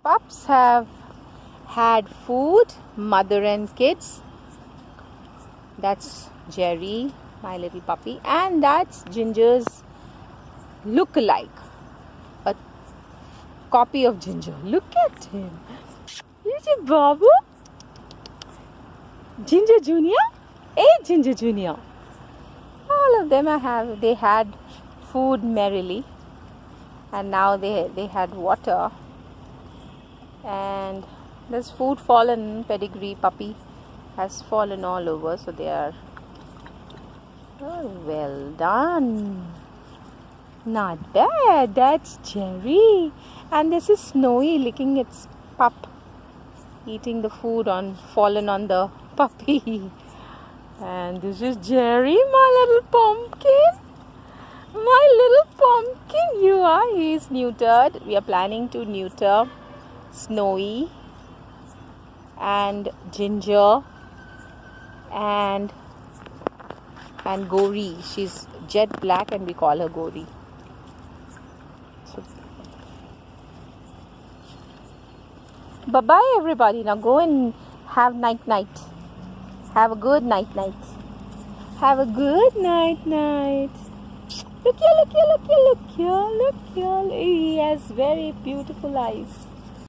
pups have had food, mother and kids. That's Jerry, my little puppy, and that's Ginger's look-alike, a copy of Ginger. Look at him. Is it Babu? Ginger Junior? Hey, Ginger Junior. All of them they had food merrily, and now they had water, and there's food fallen. Pedigree puppy has fallen all over, so they are well done. Not bad. That's Jerry, and this is Snowy licking its pup, eating the food fallen on the puppy. And this is Jerry, my little pumpkin. My little pumpkin, he is neutered. We are planning to neuter Snowy and Ginger and Gory. She's jet black and we call her Gory. So, bye-bye everybody. Now go and have night-night. Have a good night-night. Have a good night-night. Look here. He has very beautiful eyes.